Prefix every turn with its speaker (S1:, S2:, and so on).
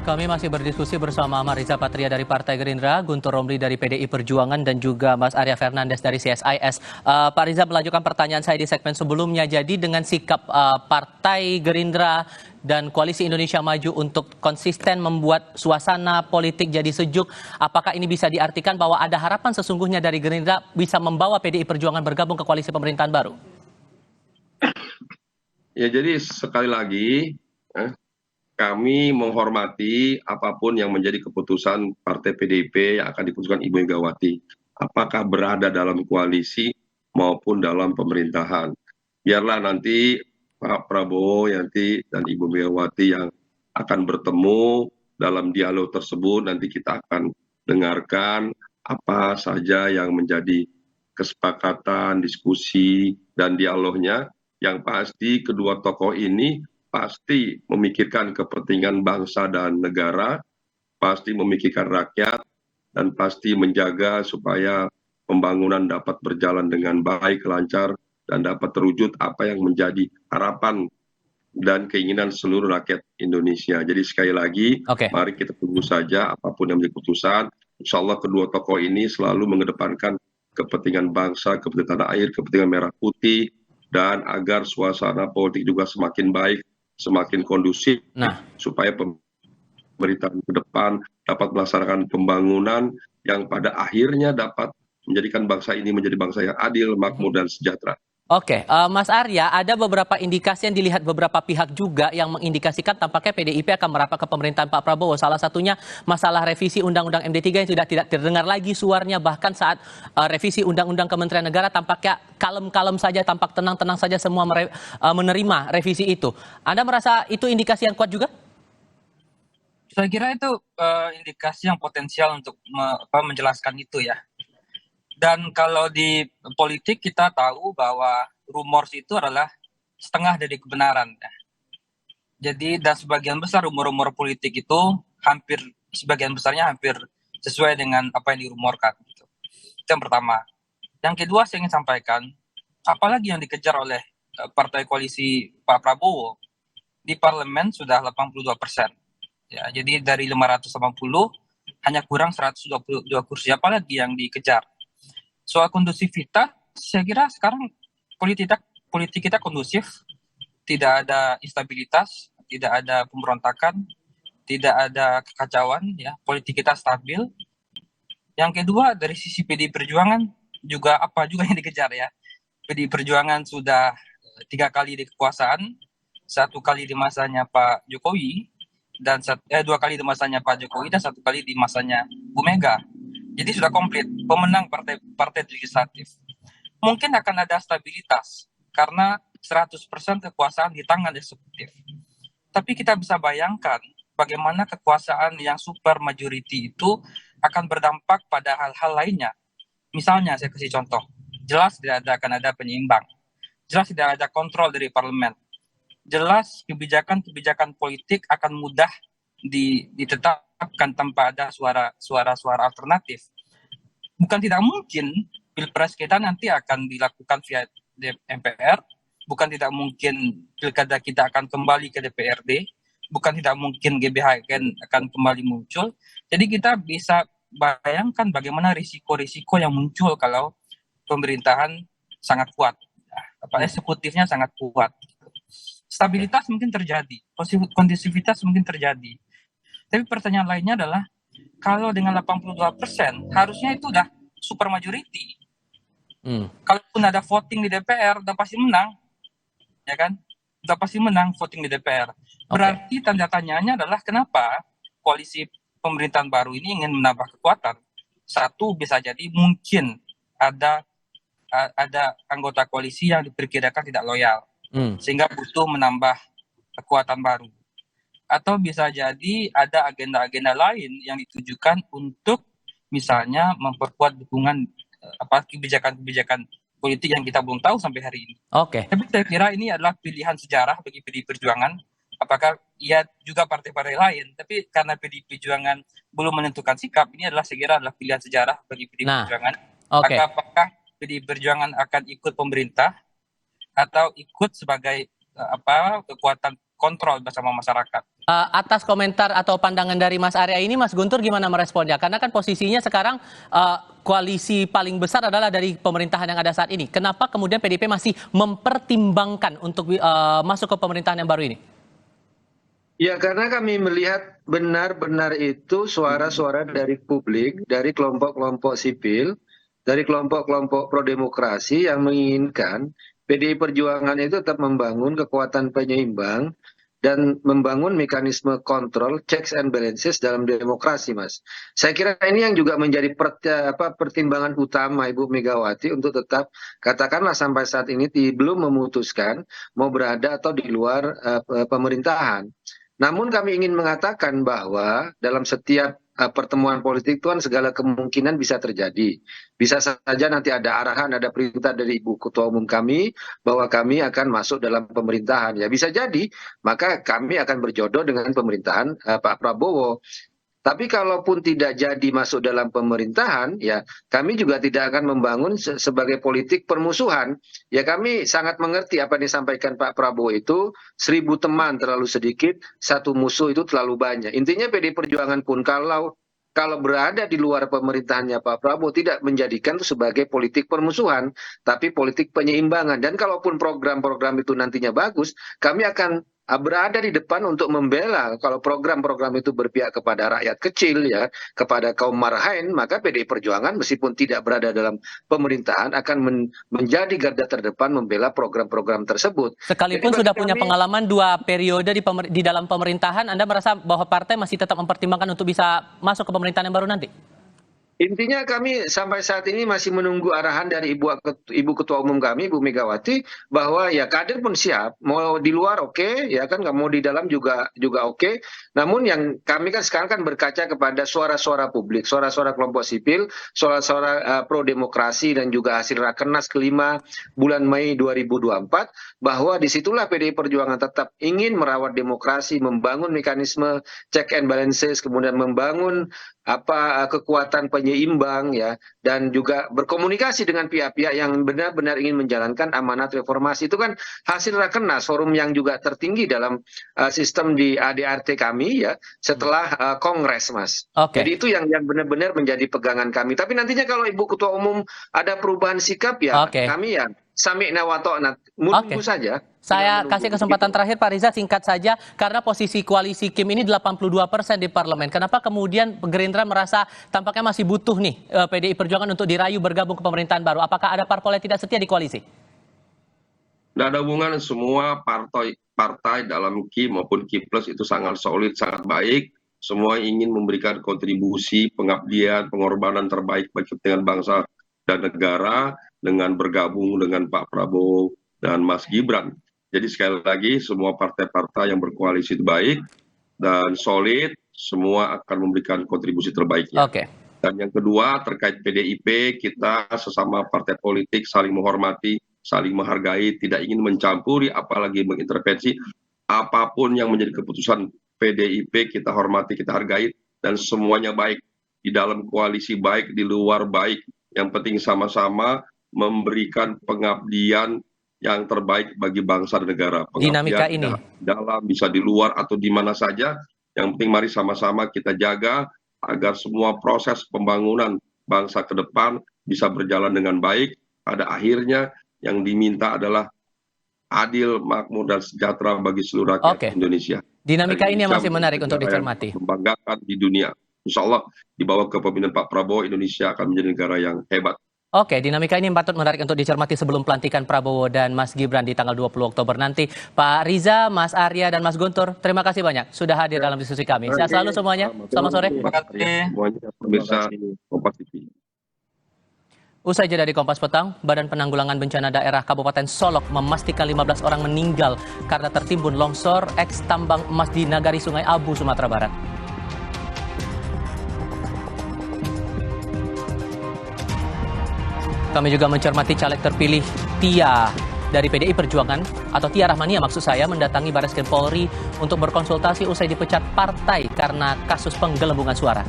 S1: Kami masih berdiskusi bersama Mariza Patria dari Partai Gerindra, Guntur Romli dari PDI Perjuangan, dan juga Mas Arya Fernandes dari CSIS. Pak Riza, melanjutkan pertanyaan saya di segmen sebelumnya. Jadi dengan sikap Partai Gerindra dan Koalisi Indonesia Maju untuk konsisten membuat suasana politik jadi sejuk, apakah ini bisa diartikan bahwa ada harapan sesungguhnya dari Gerindra bisa membawa PDI Perjuangan bergabung ke koalisi pemerintahan baru?
S2: Ya, jadi sekali lagi kami menghormati apapun yang menjadi keputusan Partai PDIP yang akan diputuskan Ibu Megawati. Apakah berada dalam koalisi maupun dalam pemerintahan. Biarlah nanti Pak Prabowo nanti dan Ibu Megawati yang akan bertemu dalam dialog tersebut. Nanti kita akan dengarkan apa saja yang menjadi kesepakatan, diskusi, dan dialognya. Yang pasti kedua tokoh ini pasti memikirkan kepentingan bangsa dan negara, pasti memikirkan rakyat, dan pasti menjaga supaya pembangunan dapat berjalan dengan baik, lancar, dan dapat terwujud apa yang menjadi harapan dan keinginan seluruh rakyat Indonesia. Jadi sekali lagi, mari kita tunggu saja apapun yang menjadi keputusan. Insya Allah kedua tokoh ini selalu mengedepankan kepentingan bangsa, kepentingan tanah air, kepentingan merah putih, dan agar suasana politik juga semakin baik, semakin kondusif, supaya pemerintahan ke depan dapat melaksanakan pembangunan yang pada akhirnya dapat menjadikan bangsa ini menjadi bangsa yang adil, makmur, dan sejahtera.
S1: Oke, Mas Arya, ada beberapa indikasi yang dilihat beberapa pihak juga yang mengindikasikan tampaknya PDIP akan merapat ke pemerintahan Pak Prabowo. Salah satunya masalah revisi Undang-Undang MD3 yang sudah tidak terdengar lagi suaranya, bahkan saat revisi Undang-Undang Kementerian Negara tampaknya kalem-kalem saja, tampak tenang-tenang saja semua menerima revisi itu. Anda merasa itu indikasi yang kuat juga?
S3: Saya kira itu indikasi yang potensial untuk menjelaskan itu ya. Dan kalau di politik kita tahu bahwa rumors itu adalah setengah dari kebenaran. Ya. Jadi dan sebagian besar rumor-rumor politik itu sebagian besarnya hampir sesuai dengan apa yang dirumorkan. Gitu. Itu yang pertama. Yang kedua saya ingin sampaikan, apalagi yang dikejar oleh partai koalisi Pak Prabowo di parlemen sudah 82%. Ya, jadi dari 580 hanya kurang 122 kursi. Apalagi yang dikejar. Soal kondusivitas, saya kira sekarang politik kita kondusif, tidak ada instabilitas, tidak ada pemberontakan, tidak ada kekacauan, ya, politik kita stabil. Yang kedua dari sisi PDI Perjuangan juga apa juga yang dikejar ya. PDI Perjuangan sudah 3 kali di kekuasaan, 1 kali di masanya Pak Jokowi dan 2 kali di masanya Pak Jokowi dan 1 kali di masanya Bu Mega. Jadi sudah komplit pemenang partai legislatif. Mungkin akan ada stabilitas karena 100% kekuasaan di tangan eksekutif. Tapi kita bisa bayangkan bagaimana kekuasaan yang super majority itu akan berdampak pada hal-hal lainnya. Misalnya saya kasih contoh, jelas tidak akan ada penyeimbang. Jelas tidak ada kontrol dari parlemen. Jelas kebijakan-kebijakan politik akan mudah ditetapkan tanpa ada suara-suara alternatif. Bukan tidak mungkin pilpres kita nanti akan dilakukan via MPR, bukan tidak mungkin pilkada kita akan kembali ke DPRD, bukan tidak mungkin GBHN akan kembali muncul. Jadi kita bisa bayangkan bagaimana risiko-risiko yang muncul kalau pemerintahan sangat kuat, eksekutifnya sangat kuat. Stabilitas mungkin terjadi, kondusivitas mungkin terjadi. Tapi pertanyaan lainnya adalah, kalau dengan 82% harusnya itu udah super majority. Kalaupun ada voting di DPR, udah pasti menang. Ya kan? Udah pasti menang voting di DPR. Berarti tanda tanyanya adalah kenapa koalisi pemerintahan baru ini ingin menambah kekuatan. Satu, bisa jadi mungkin ada anggota koalisi yang diperkirakan tidak loyal. Sehingga butuh menambah kekuatan baru. Atau bisa jadi ada agenda-agenda lain yang ditujukan untuk misalnya memperkuat dukungan kebijakan-kebijakan politik yang kita belum tahu sampai hari ini. Tapi saya kira ini adalah pilihan sejarah bagi PDI Perjuangan. Apakah ia juga partai-partai lain? Tapi karena PDI Perjuangan belum menentukan sikap, ini adalah saya kira adalah pilihan sejarah bagi PDI Perjuangan. Apakah PDI Perjuangan akan ikut pemerintah atau ikut sebagai kekuatan kontrol bersama masyarakat.
S1: Atas komentar atau pandangan dari Mas Arya ini, Mas Guntur gimana meresponnya? Karena kan posisinya sekarang koalisi paling besar adalah dari pemerintahan yang ada saat ini. Kenapa kemudian PDIP masih mempertimbangkan untuk masuk ke pemerintahan yang baru ini?
S4: Ya, karena kami melihat benar-benar itu suara-suara dari publik, dari kelompok-kelompok sipil, dari kelompok-kelompok pro-demokrasi yang menginginkan PDI Perjuangan itu tetap membangun kekuatan penyeimbang dan membangun mekanisme kontrol, checks and balances dalam demokrasi, Mas. Saya kira ini yang juga menjadi pertimbangan utama Ibu Megawati untuk tetap, katakanlah sampai saat ini belum memutuskan mau berada atau di luar pemerintahan. Namun kami ingin mengatakan bahwa dalam setiap pertemuan politik itu kan segala kemungkinan bisa terjadi. Bisa saja nanti ada arahan, ada perintah dari Ibu Ketua Umum kami bahwa kami akan masuk dalam pemerintahan. Ya bisa jadi, maka kami akan berjodoh dengan pemerintahan Pak Prabowo. Tapi kalaupun tidak jadi masuk dalam pemerintahan, ya kami juga tidak akan membangun sebagai politik permusuhan. Ya kami sangat mengerti apa yang disampaikan Pak Prabowo itu, 1000 teman terlalu sedikit, 1 musuh itu terlalu banyak. Intinya PDI Perjuangan pun kalau berada di luar pemerintahannya Pak Prabowo tidak menjadikan itu sebagai politik permusuhan, tapi politik penyeimbangan. Dan kalaupun program-program itu nantinya bagus, kami akan berada di depan untuk membela. Kalau program-program itu berpihak kepada rakyat kecil, ya, kepada kaum marhain, maka PDI Perjuangan meskipun tidak berada dalam pemerintahan akan menjadi garda terdepan membela program-program tersebut.
S1: Sekalipun sudah punya pengalaman 2 periode di dalam pemerintahan, Anda merasa bahwa partai masih tetap mempertimbangkan untuk bisa masuk ke pemerintahan yang baru nanti?
S4: Intinya kami sampai saat ini masih menunggu arahan dari Ibu Ketua Umum kami, Ibu Megawati, bahwa ya kader pun siap, mau di luar oke, ya kan, nggak mau di dalam juga oke. Namun yang kami kan sekarang kan berkaca kepada suara-suara publik, suara-suara kelompok sipil, suara-suara pro demokrasi dan juga hasil Rakernas kelima bulan Mei 2024, bahwa disitulah PDI Perjuangan tetap ingin merawat demokrasi, membangun mekanisme check and balances, kemudian membangun kekuatan penyeimbang, ya, dan juga berkomunikasi dengan pihak-pihak yang benar-benar ingin menjalankan amanat reformasi. Itu kan hasil Rakernas, forum yang juga tertinggi dalam sistem di ADRT kami, ya, setelah Kongres, Mas. Jadi itu yang benar-benar menjadi pegangan kami. Tapi nantinya kalau Ibu Ketua Umum ada perubahan sikap, ya kami ya sami'na wa ta'na, menunggu saja.
S1: Saya kasih kesempatan terakhir Pak Riza, singkat saja, karena posisi koalisi Kim ini 82% di parlemen. Kenapa kemudian Gerindra merasa tampaknya masih butuh nih PDI Perjuangan untuk dirayu bergabung ke pemerintahan baru? Apakah ada parpol yang tidak setia di koalisi?
S2: Tidak ada hubungan, semua partai dalam Kim maupun Kim Plus itu sangat solid, sangat baik. Semua ingin memberikan kontribusi, pengabdian, pengorbanan terbaik bagi kepentingan bangsa dan negara dengan bergabung dengan Pak Prabowo dan Mas Gibran. Jadi sekali lagi semua partai-partai yang berkoalisi itu baik dan solid, semua akan memberikan kontribusi terbaiknya. Dan yang kedua terkait PDIP, kita sesama partai politik saling menghormati, saling menghargai, tidak ingin mencampuri apalagi mengintervensi apapun yang menjadi keputusan PDIP, kita hormati, kita hargai, dan semuanya baik. Di dalam koalisi baik, di luar baik. Yang penting sama-sama memberikan pengabdian yang terbaik bagi bangsa dan negara.
S1: Dinamika ini
S2: dalam bisa di luar atau di mana saja, yang penting mari sama-sama kita jaga agar semua proses pembangunan bangsa ke depan bisa berjalan dengan baik. Pada akhirnya yang diminta adalah adil, makmur, dan sejahtera bagi seluruh rakyat Indonesia.
S1: Dinamika ini yang masih menarik untuk dicermati.
S2: Membanggakan di dunia. Insya Allah di bawah kepemimpinan Pak Prabowo, Indonesia akan menjadi negara yang hebat.
S1: Dinamika ini patut menarik untuk dicermati sebelum pelantikan Prabowo dan Mas Gibran di tanggal 20 Oktober nanti. Pak Riza, Mas Arya, dan Mas Guntur, terima kasih banyak sudah hadir dalam diskusi kami. Sehat selalu semuanya. Selamat sore.
S3: Terima kasih.
S2: Semuanya pemirsa Kompas TV.
S1: Usai jeda di Kompas Petang, Badan Penanggulangan Bencana Daerah Kabupaten Solok memastikan 15 orang meninggal karena tertimbun longsor eks tambang emas di Nagari Sungai Abu, Sumatera Barat. Kami juga mencermati caleg terpilih Tia dari PDI Perjuangan atau Tia Rahmania maksud saya mendatangi Bareskrim Polri untuk berkonsultasi usai dipecat partai karena kasus penggelembungan suara.